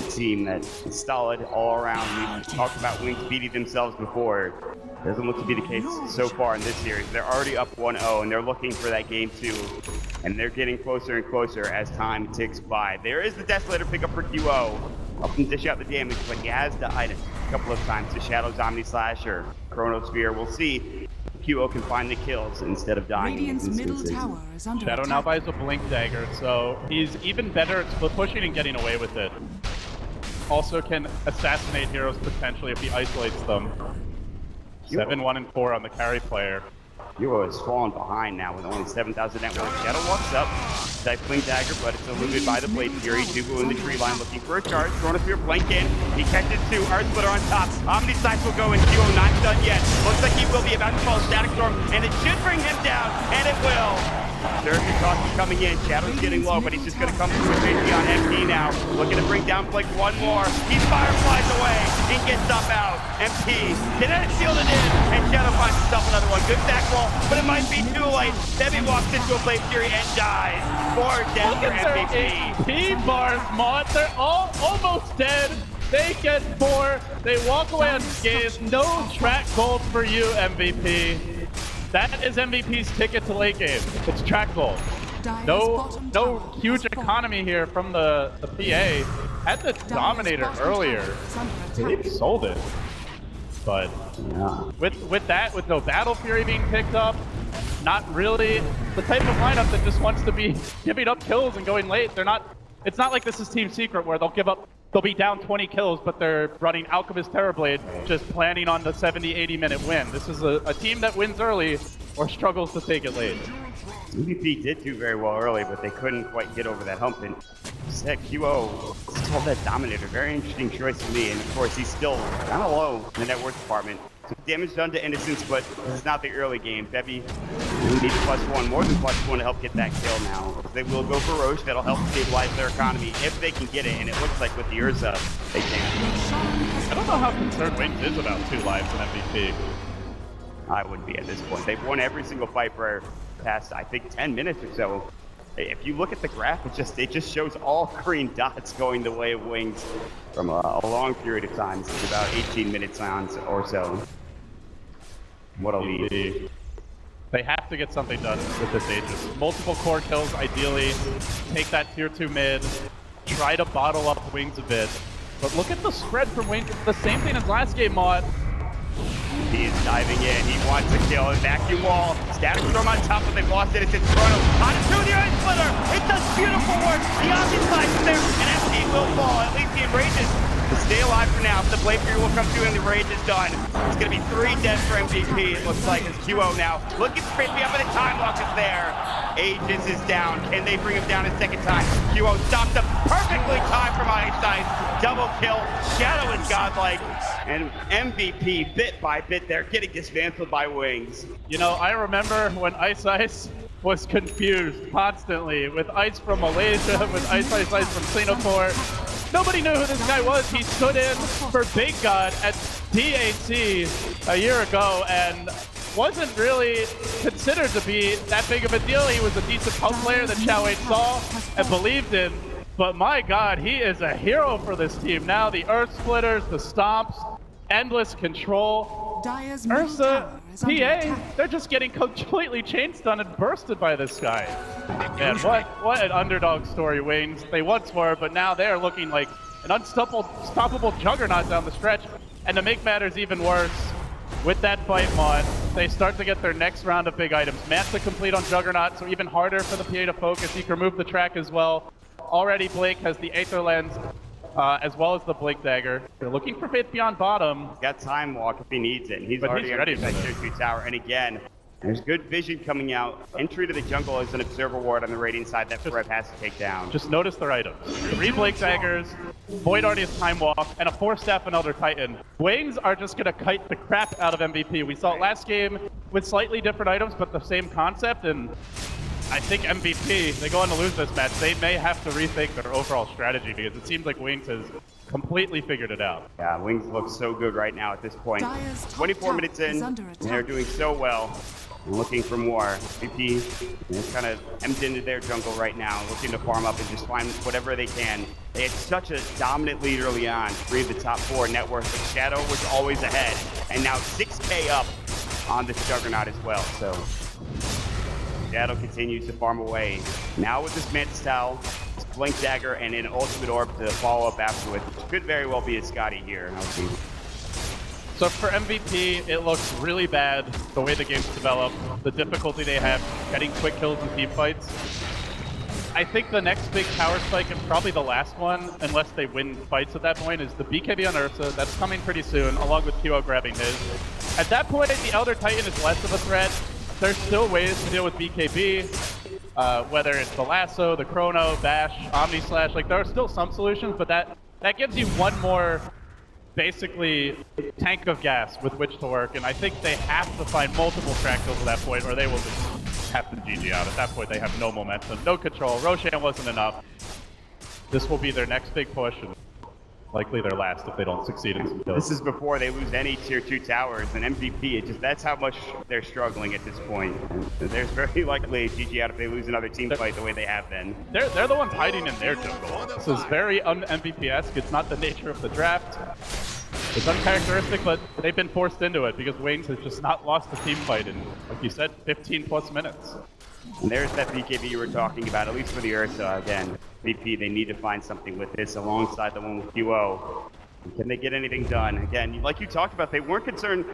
team that is solid all around. We've talked about Wings beating themselves before. Doesn't look to be the case so far in this series. They're already up 1-0, and they're looking for that game 2. And they're getting closer and closer as time ticks by. There is the Desolator pickup for QO. Up and dish out the damage, but he has the item a couple of times. The Shadow's Omni Slash or Chronosphere. We'll see if QO can find the kills instead of dying. Radiant's middle tower is under Shadow attack. now buys a Blink Dagger, so he's even better at split pushing and getting away with it. Also can assassinate heroes potentially if he isolates them. 7-1-4 on the carry player. Euro has fallen behind now with only 7,000 net worth. Shadow walks up, Stifling Dagger, but it's eluded by the Blade Fury. Dubu in the tree line looking for a charge. Chronosphere blink in. He catches 2. Earth Splitter on top. Omni Sights will go in. Duo not done yet. Looks like he will be about to fall Static Storm, and it should bring him down, and it will. Surge across is coming in. Shadow's getting low, but he's just going to come through with safety on MP now. Looking to bring down Blink one more. He fireflies away. He gets up out. MP. Kinetic shielded in, and Shadow finds himself another one. Good back roll, but it might be too late. Debbie walks into a Blade Fury and dies. 4 deaths for MVP. AP bars, Mott. They're all almost dead. They get 4. They walk away unscathed. No track gold for you, MVP. That is MVP's ticket to late game. It's track gold. No huge economy here from the PA. Had the Dominator earlier. They sold it. But with that, with no Battle Fury being picked up, not really the type of lineup that just wants to be giving up kills and going late. They're not. It's not like this is Team Secret where they'll be down 20 kills, but they're running Alchemist Terrorblade, just planning on the 70, 80-minute win. This is a team that wins early or struggles to take it late. MVP did do very well early, but they couldn't quite get over that hump. And said QO still that dominator. Very interesting choice to me. And of course, he's still kind of low in the net worth department. So damage done to Innocence, but this is not the early game. Bevy needs +1, more than +1 to help get that kill now. They will go for Roche. That'll help stabilize their economy if they can get it. And it looks like with the Ursa, they can. I don't know how concerned Wings is about 2 lives in MVP. I wouldn't be at this point. They've won every single fight for past, I think, 10 minutes or so. If you look at the graph, it just shows all green dots going the way of Wings from a long period of time. It's about 18 minutes on or so. What a lead. They have to get something done with this Aegis. Multiple core kills, ideally. Take that tier 2 mid. Try to bottle up Wings a bit. But look at the spread from Wings. It's the same thing as last game, Maud. He is diving in. He wants to kill. Vacuum wall. Static storm on top, but they've lost it. It's in Toronto. On it through the ice splitter. It does beautiful work. The option side is there, and FD will fall. At least he enrages to stay alive for now. The blade fury will come through, and the rage is done. It's going to be 3 deaths for MVP. It looks like it's QO now. Looking straight up, and the time lock is there. Aegis is down. Can they bring him down a second time? QO stops him. Perfectly timed from Ice Ice. Double kill. Shadow is godlike. And MVP, bit by bit, they're getting dismantled by Wings. You know, I remember when Ice Ice was confused constantly with Ice from Malaysia, with Ice from Singapore. Nobody knew who this guy was. He stood in for Big God at DAC a year ago and wasn't really considered to be that big of a deal. He was a decent pump player that Xiao saw and believed in. But my God, he is a hero for this team. Now the Earth Splitters, the Stomps, endless control. Ursa, PA, they're just getting completely chain stunned and bursted by this guy. Man, what an underdog story, Wings. They once were, but now they're looking like an unstoppable juggernaut down the stretch. And to make matters even worse, with that fight mod, they start to get their next round of big items. Manta complete on Juggernaut, so even harder for the PA to focus. He can remove the track as well. Already Blake has the Aether Lens, as well as the Blink Dagger. They're looking for Faith Beyond bottom. He's got Time Walk if he needs it. He's already ready for that this. tier 2 tower. And again, there's good vision coming out. Entry to the jungle is an Observer Ward on the raiding side that Fred has to take down. Just notice their items. 3 Blink Daggers, Void already has Time Walk, and a 4-staff and Elder Titan. Wings are just gonna kite the crap out of MVP. We saw it last game with slightly different items, but the same concept, and I think MVP, they go on to lose this match. They may have to rethink their overall strategy because it seems like Wings has completely figured it out. Yeah, Wings look so good right now at this point. 24 minutes in, and they're doing so well. Looking for more. MVP is kind of emptied into their jungle right now, looking to farm up and just find whatever they can. They had such a dominant lead early on, 3 of the top 4 net worth, but Shadow was always ahead, and now 6K up on this Juggernaut as well, so Shadow continues to farm away. Now with this Manta Style, this Blink Dagger, and an Ultimate Orb to follow up afterwards, which could very well be a Scotty here. So for MVP, it looks really bad the way the game's developed, the difficulty they have getting quick kills in team fights. I think the next big power spike, and probably the last one, unless they win fights at that point, is the BKB on Ursa. That's coming pretty soon, along with QO grabbing his. At that point, the Elder Titan is less of a threat. There's still ways to deal with BKB, whether it's the Lasso, the Chrono, Bash, Omni Slash. Like, there are still some solutions, but that gives you one more basically tank of gas with which to work, and I think they have to find multiple track kills at that point, or they will just have to GG out. At that point, they have no momentum, no control. Roshan wasn't enough. This will be their next big push, and likely their last if they don't succeed in some kills. This is before they lose any tier 2 towers, and MVP, that's how much they're struggling at this point. And there's very likely a GG out if they lose another team fight the way they have been. They're the ones hiding in their jungle. This is very un-MVP-esque. It's not the nature of the draft. It's uncharacteristic, but they've been forced into it because Wings has just not lost a team fight in, like you said, 15 plus minutes. And there's that BKB you were talking about, at least for the Ursa. Again, VP, they need to find something with this alongside the one with QO. Can they get anything done? Again, like you talked about, they weren't concerned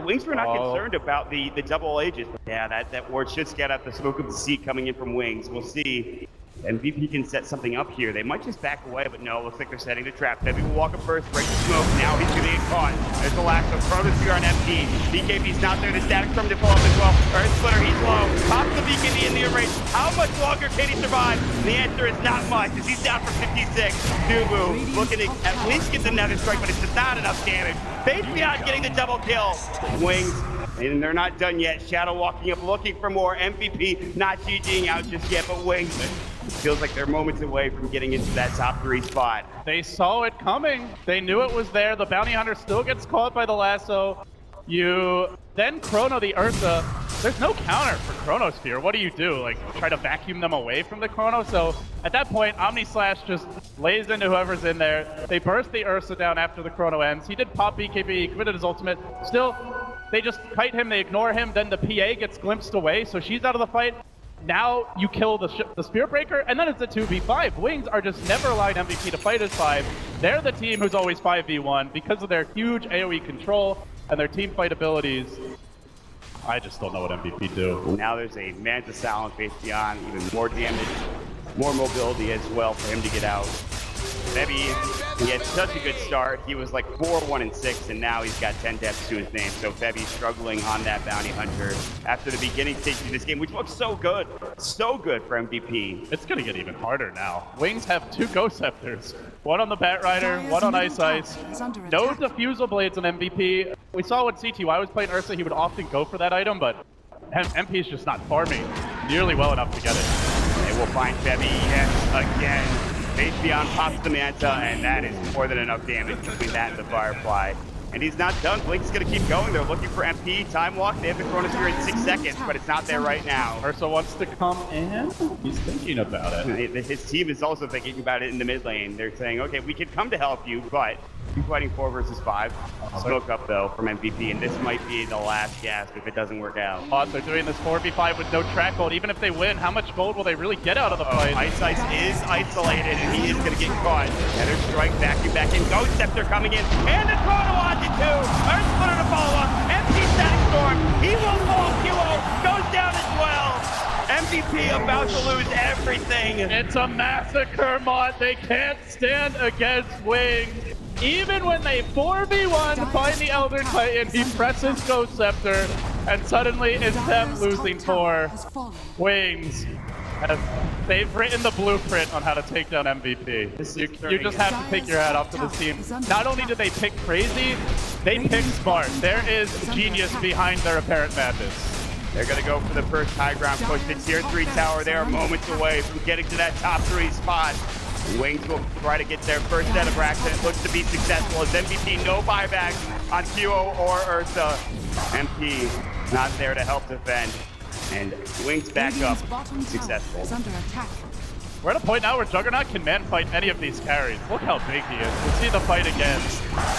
Wings were not concerned about the double ages. Yeah, that ward should scout out the smoke of the sea coming in from Wings. We'll see. MVP can set something up here. They might just back away, but no, looks like they're setting the trap. Heavy will walk up first, break the smoke. Now he's gonna get caught. There's the lasso. Chronos here on MP. BKB's not there. The static from to pull up as well. Earth Splitter, he's low. Pops the BKB in the array. How much longer can he survive? And the answer is not much, as he's down for 56. Dubu looking to at least get the nether strike, but it's just not enough damage. Face Beyond getting the double kill. Wings. And they're not done yet. Shadow walking up, looking for more. MVP not GGing out just yet, but Wings feels like they're moments away from getting into that top 3 spot. They saw it coming. They knew it was there. The bounty hunter still gets caught by the lasso. You then Chrono the Ursa. There's no counter for Chronosphere. What do? Like, try to vacuum them away from the Chrono? So at that point, Omni Slash just lays into whoever's in there. They burst the Ursa down after the Chrono ends. He did pop BKB, he committed his ultimate. Still, they just kite him, they ignore him, then the PA gets glimpsed away, so she's out of the fight. Now you kill the Spear Breaker, and then it's a 2v5. Wings are just never allowing MVP to fight as 5. They're the team who's always 5v1 because of their huge AoE control and their team fight abilities. I just don't know what MVP do. Now there's a Manta Silent Face Beyond, even more damage, more mobility as well for him to get out. Maybe he had such a good start. He was like 4-1-6, and now he's got 10 deaths to his name. So Febby struggling on that bounty hunter after the beginning stage of this game, which looks so good for MVP. It's gonna get even harder now. Wings have 2 Ghost Scepters, one on the Bat Rider, one on Ice. No Diffusal Blades on MVP. We saw when CTY was playing Ursa, he would often go for that item, but MP's just not farming nearly well enough to get it. They will find Febby yet again. Face Beyond pops the Manta, and that is more than enough damage between that and the Firefly. And he's not done. Blink's gonna keep going. They're looking for MP. Time walk. They have the Chronosphere in 6 seconds, but it's not there right now. Ursa wants to come in. He's thinking about it. His team is also thinking about it in the mid lane. They're saying, okay, we can come to help you, but you're fighting 4 versus 5. Smoke up, though, from MVP, and this might be the last gasp if it doesn't work out. They're doing this 4v5 with no track gold. Even if they win, how much gold will they really get out of the fight? Ice is isolated, and he is going to get caught. Nether Strike vacuum back in. Ghost Scepter coming in, and the Chrono on it too. Earth Splitter to follow up. MP Static Storm. He will fall. QO goes down as well. MVP about to lose everything. It's a massacre, Mott. They can't stand against Wings. Even when they 4v1 find the Elder Titan, he presses Ghost Scepter, and suddenly it's them losing 4. Wings. They've written the blueprint on how to take down MVP. You just have to take your hat off to this team. Not only did they pick crazy, they picked smart. There is genius behind their apparent madness. They're going to go for the first high ground push. The tier 3 tower, they are moments away from getting to that top 3 spot. Wings will try to get their first set of racks, and it looks to be successful as MVP no buybacks on QO or Ursa. MP not there to help defend. And Wings back up, successful. We're at a point now where Juggernaut can man-fight any of these carries. Look how big he is. We'll see the fight again.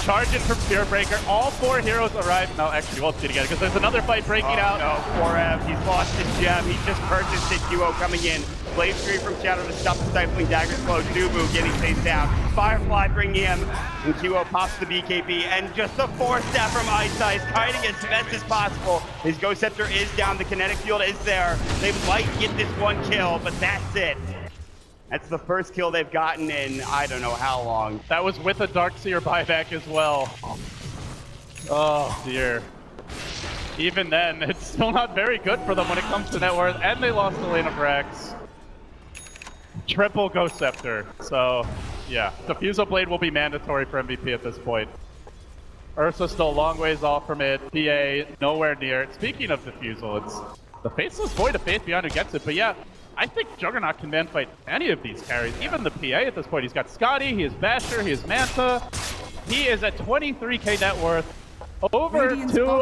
Charging from Spear Breaker. All 4 heroes arrive. No, actually, we won't see it again because there's another fight breaking out. No, 4F, he's lost his gem. He just purchased it. QO coming in. Blade Tree from Shadow to stop the stifling dagger flow. Dubu getting chased down. Firefly bringing him. And QO pops the BKB. And just a 4-step from Ice, kiting as best as possible. His Ghost Scepter is down. The kinetic field is there. They might get this 1 kill, but that's it. That's the first kill they've gotten in I don't know how long. That was with a Darkseer buyback as well. Oh dear. Even then, it's still not very good for them when it comes to net worth, and they lost the lane of Rex. Triple Ghost Scepter. So, yeah. Diffusal Blade will be mandatory for MVP at this point. Ursa still a long ways off from it. PA nowhere near it. Speaking of Diffusal, it's the Faceless Void of Faith Beyond who gets it, but yeah. I think Juggernaut can man-fight any of these carries, even the PA at this point. He's got Scotty, he has Basher, he has Manta. He is at 23k net worth, over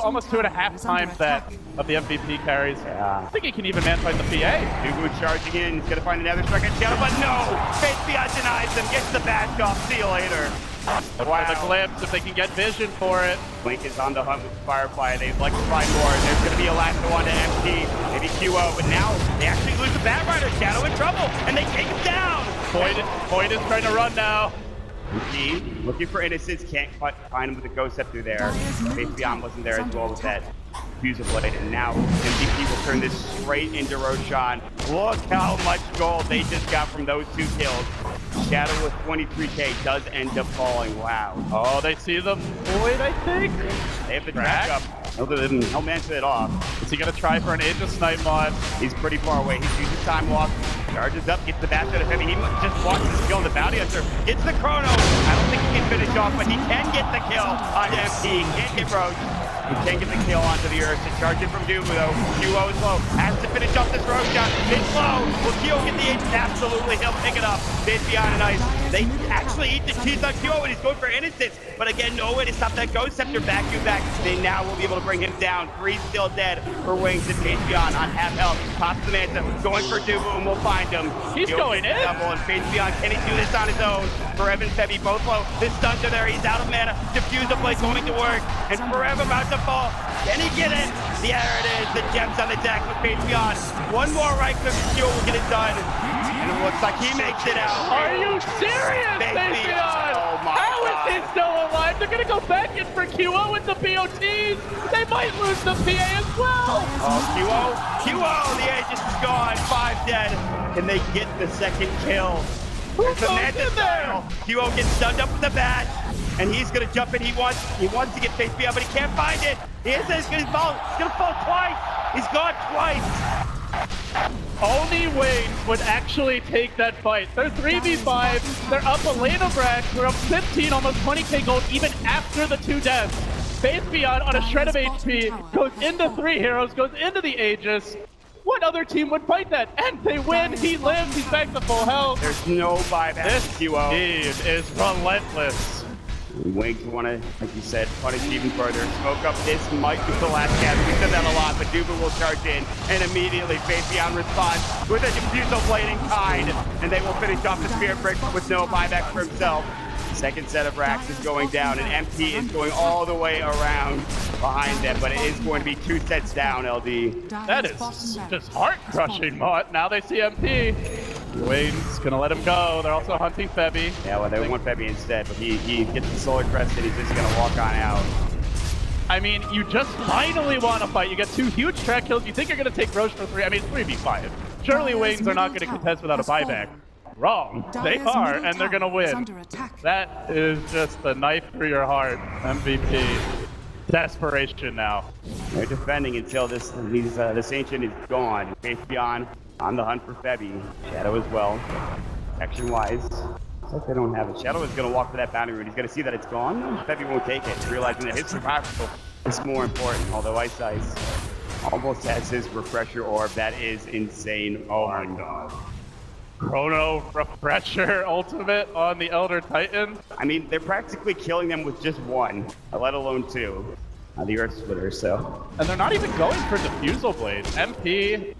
almost 2.5 times that of the MVP carries. Yeah. I think he can even man-fight the PA. Dubu charging in, he's gonna find another strike at Shadow, but no! Faith Beyond denies him, gets the bash off, see you later. Wow. The glimpse, if they can get vision for it. Blink is on the hunt with Firefly. They'd like to find more. There's going to be a last one to MP, maybe QO, but now they actually lose the Bat Rider. Shadow in trouble, and they take him down. Void is trying to run now. He looking for Innocence, can't find him with the Ghost Scepter there. Face Beyond wasn't there as well with that Fuser Blade, and now MVP will turn this straight into Roshan. Look how much gold they just got from those 2 kills. Shadow with 23k does end up falling. Wow. Oh, they see the Void, I think. They have the track up. He'll manage it off. Is he gonna try for an Aegis Snipe mod? He's pretty far away. He's using Time Walk. Charges up, gets the bash out of Heavy. He just watches the kill on the Bounty Hunter. Gets the Chrono. I don't think he can finish off, but he can get the kill on MP. Can't get Roach. He can't get the kill onto the Earth. Charge it from Dubu though. QO is low. Has to finish off this Roshan. It's low. Will QO get the Aegis? Absolutely. He'll pick it up. Bid beyond and ice. They actually eat the cheese on QO and he's going for Innocence. But again, no way to stop that Ghost Scepter back. They now will be able to bring him down. 3 still dead for Wings and Patreon on half health. Pops the Manta, going for Dubu and we'll find him. He's going in. Double and Patreon, can he do this on his own? For Evan Febby, both low. His stuns are there, he's out of mana. Diffuser Blade going to work. And Forever about to fall. Can he get it? There it is, the gems on the deck with Patreon. One more right click and Fuel will get it done. And it looks like he makes it out. Are you serious, Patreon? Oh my How is God. he still alive? They're gonna go back in for QO with the BOTs. They might lose the PA as well. Oh, QO, the Aegis is gone. 5 dead. Can they get the second kill? Who's The in Manta there? style. QO gets stunned up with the bash. And he's gonna jump in. He wants to get face beyond, but he can't find it. He's gonna fall twice. He's gone twice. Only Wayne would actually take that fight. They're 3v5. They're up a lane of Rack. They're up 15, almost 20k gold, even after the 2 deaths. Face Beyond on a shred of HP goes into 3 heroes, goes into the Aegis. What other team would fight that? And they win. He lives. He's back to full health. There's no buyback. This QO. team is relentless. Wings want to, like you said, punish even further. Smoke up. This might be the last cast. We said that a lot, but Dubu will charge in and immediately Face Beyond responds with a Diffusal Blading Tide, and they will finish off the Spirit Break with no buyback for himself. Second set of racks is going down, and MP is going all the way around behind them, but it is going to be 2 sets down, LD. That is just heart-crushing, Mott. Now they see MP. Wayne's gonna let him go. They're also hunting Febby. Yeah, well, they want Febby instead, but he gets the Solar Crest and he's just gonna walk on out. I mean, you just finally want to fight. You get 2 huge track kills. You think you're gonna take Roche for 3. I mean, it's 3v5. Surely Waynes are not gonna contest without a buyback. Wrong. They are, and they're gonna win. That is just the knife through your heart, MVP. Desperation now. They're defending until this Ancient is gone. Face Beyond on the hunt for Febby. Shadow as well. Action-wise, looks like they don't have it. Shadow is going to walk for that bounty route. He's going to see that it's gone. Febby won't take it, realizing that his survival is more important. Although Ice almost has his Refresher Orb. That is insane. Oh my God. Chrono Refresher Ultimate on the Elder Titan. I mean, they're practically killing them with just 1, let alone 2. The Earth Splitter, so. And they're not even going for Diffusal Blade. MP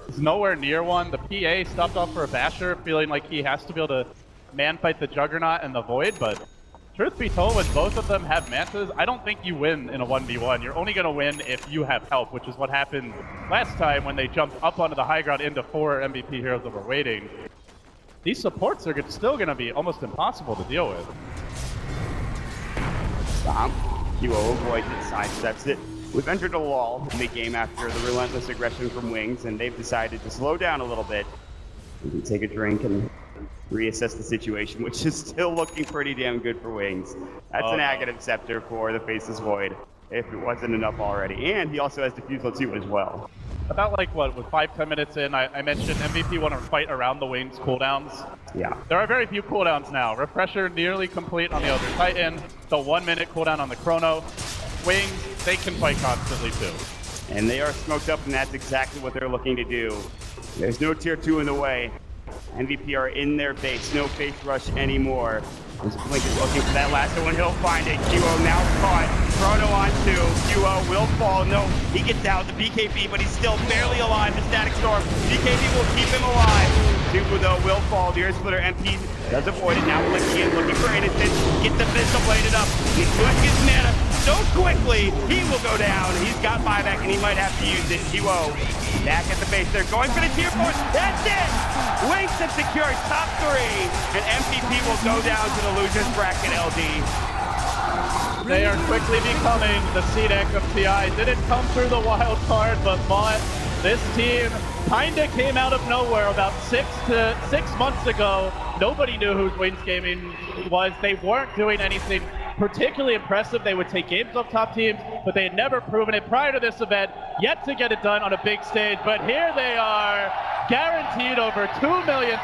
is nowhere near one. The PA stopped off for a Basher, feeling like he has to be able to man-fight the Juggernaut and the Void, but truth be told, when both of them have Mantas, I don't think you win in a 1v1. You're only going to win if you have help, which is what happened last time when they jumped up onto the high ground into 4 MVP heroes that were waiting. These supports are still going to be almost impossible to deal with. Stomp. QO avoids it, sidesteps it. We've entered a lull in the game after the relentless aggression from Wings, and they've decided to slow down a little bit. We can take a drink and reassess the situation, which is still looking pretty damn good for Wings. That's a negative scepter for the Faceless Void, if it wasn't enough already. And he also has Diffusal 2 as well. About like, what, with 5-10 minutes in, I mentioned MVP want to fight around the Wings cooldowns. Yeah. There are very few cooldowns now. Refresher nearly complete on the Elder Titan, the 1-minute cooldown on the Chrono. Wings, they can fight constantly too. And they are smoked up, and that's exactly what they're looking to do. There's no tier 2 in the way. MVP are in their base, no face rush anymore. As Blink is looking for that last one, he'll find it. QO now caught. Chrono on 2. QO will fall. No, he gets out. The BKB, but he's still barely alive. The Static Storm. BKB will keep him alive. Dubu, though, will fall. The Earth Splitter MP does avoid it. Now looking for Innocence. Gets the pistol bladed up. He's losing his mana. so quickly. He will go down. He's got buyback, and he might have to use it. Kiwo back at the base. They're going for the tier 4. That's it! Wings and secure top 3, and MVP will go down to the losers bracket, LD. They are quickly becoming the C-Deck of TI. Didn't come through the wild card, but Mott, this team kinda came out of nowhere about 6 months ago. Nobody knew who Wings Gaming was. They weren't doing anything particularly impressive. They would take games off top teams, but they had never proven it prior to this event, yet to get it done on a big stage. But here they are, guaranteed over $2 million.